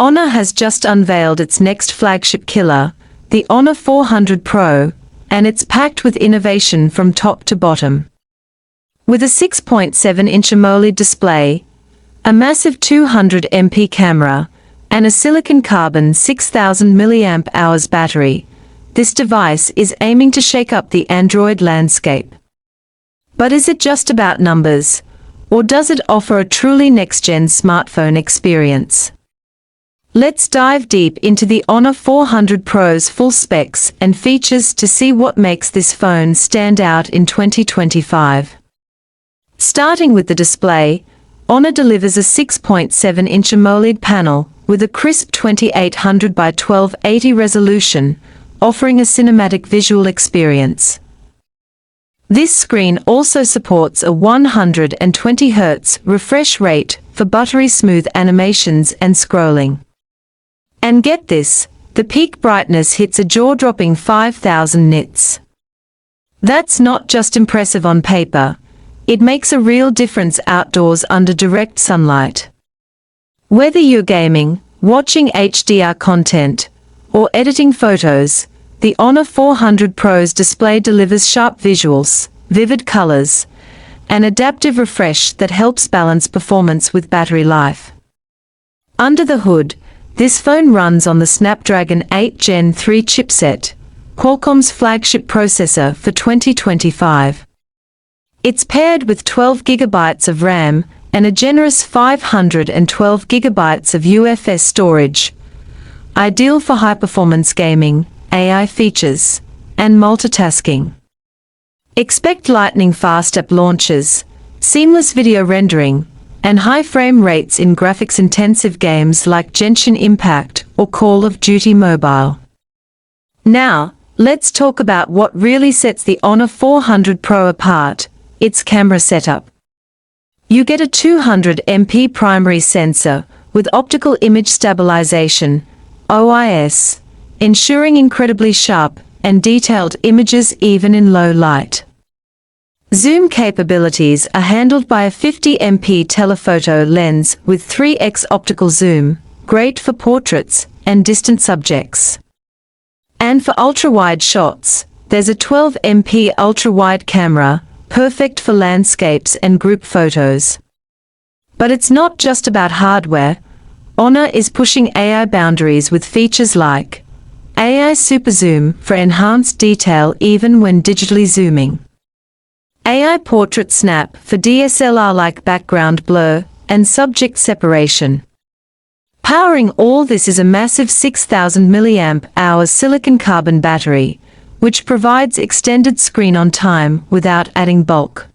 Honor has just unveiled its next flagship killer, the Honor 400 Pro, and it's packed with innovation from top to bottom. With a 6.7-inch AMOLED display, a massive 200 MP camera, and a silicon-carbon 6000 mAh battery, this device is aiming to shake up the Android landscape. But is it just about numbers, or does it offer a truly next-gen smartphone experience? Let's dive deep into the Honor 400 Pro's full specs and features to see what makes this phone stand out in 2025. Starting with the display, Honor delivers a 6.7-inch AMOLED panel with a crisp 2800 by 1280 resolution, offering a cinematic visual experience. This screen also supports a 120 Hz refresh rate for buttery-smooth animations and scrolling. And get this, the peak brightness hits a jaw-dropping 5000 nits. That's not just impressive on paper, it makes a real difference outdoors under direct sunlight. Whether you're gaming, watching HDR content, or editing photos, the Honor 400 Pro's display delivers sharp visuals, vivid colors, and adaptive refresh that helps balance performance with battery life. Under the hood, this phone runs on the Snapdragon 8 Gen 3 chipset, Qualcomm's flagship processor for 2025. It's paired with 12 GB of RAM and a generous 512 GB of UFS storage, ideal for high-performance gaming, AI features, and multitasking. Expect lightning-fast app launches, seamless video rendering, and high frame rates in graphics-intensive games like Genshin Impact or Call of Duty Mobile. Now, let's talk about what really sets the Honor 400 Pro apart, its camera setup. You get a 200 MP primary sensor with optical image stabilization, OIS, ensuring incredibly sharp and detailed images even in low light. Zoom capabilities are handled by a 50 MP telephoto lens with 3x optical zoom, great for portraits and distant subjects. And for ultra-wide shots, there's a 12 MP ultra-wide camera, perfect for landscapes and group photos. But it's not just about hardware. Honor is pushing AI boundaries with features like AI Super Zoom for enhanced detail even when digitally zooming, AI Portrait Snap for DSLR-like background blur and subject separation. Powering all this is a massive 6000 mAh silicon-carbon battery, which provides extended screen-on time without adding bulk.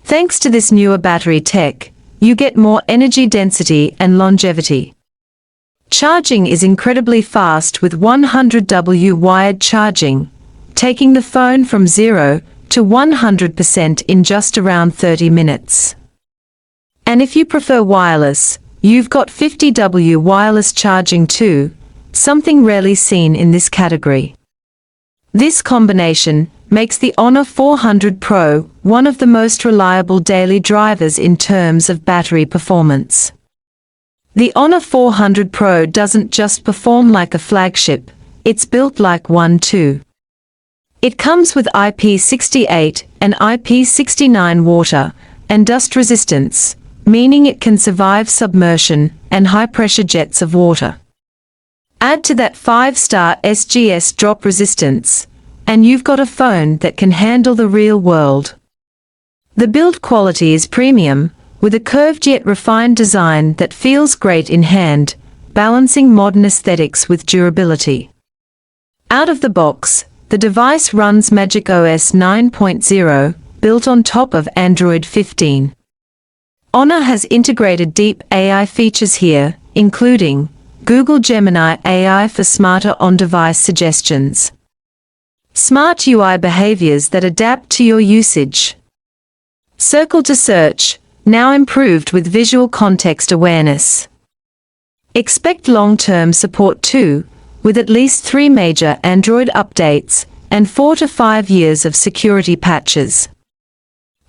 Thanks to this newer battery tech, you get more energy density and longevity. Charging is incredibly fast with 100W wired charging, taking the phone from 0 to 100% in just around 30 minutes. And if you prefer wireless, you've got 50W wireless charging too, something rarely seen in this category. This combination makes the Honor 400 Pro one of the most reliable daily drivers in terms of battery performance. The Honor 400 Pro doesn't just perform like a flagship, it's built like one too. It comes with IP68 and IP69 water and dust resistance, meaning it can survive submersion and high-pressure jets of water. Add to that 5-star SGS drop resistance, and you've got a phone that can handle the real world. The build quality is premium, with a curved yet refined design that feels great in hand, balancing modern aesthetics with durability. Out of the box, the device runs MagicOS 9.0, built on top of Android 15. Honor has integrated deep AI features here, including Google Gemini AI for smarter on-device suggestions, smart UI behaviors that adapt to your usage, Circle to Search, now improved with visual context awareness. Expect long-term support too, with at least 3 major Android updates and 4 to 5 years of security patches.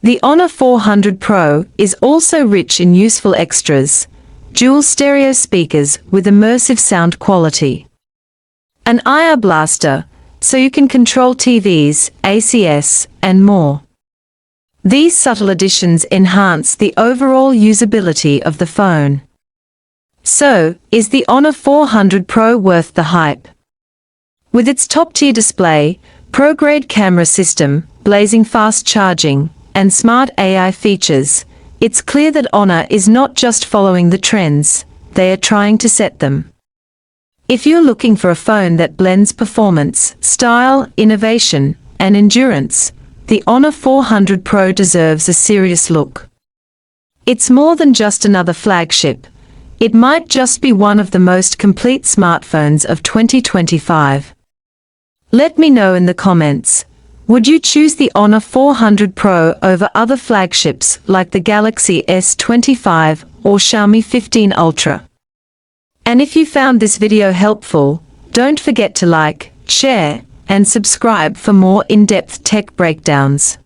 The Honor 400 Pro is also rich in useful extras, dual stereo speakers with immersive sound quality, an IR blaster, so you can control TVs, ACS, and more. These subtle additions enhance the overall usability of the phone. So, is the Honor 400 Pro worth the hype? With its top-tier display, pro-grade camera system, blazing fast charging, and smart AI features, it's clear that Honor is not just following the trends, they are trying to set them. If you're looking for a phone that blends performance, style, innovation, and endurance, the Honor 400 Pro deserves a serious look. It's more than just another flagship. It might just be one of the most complete smartphones of 2025. Let me know in the comments. Would you choose the Honor 400 Pro over other flagships like the Galaxy S25 or Xiaomi 15 Ultra? And if you found this video helpful, don't forget to like, share, and subscribe for more in-depth tech breakdowns.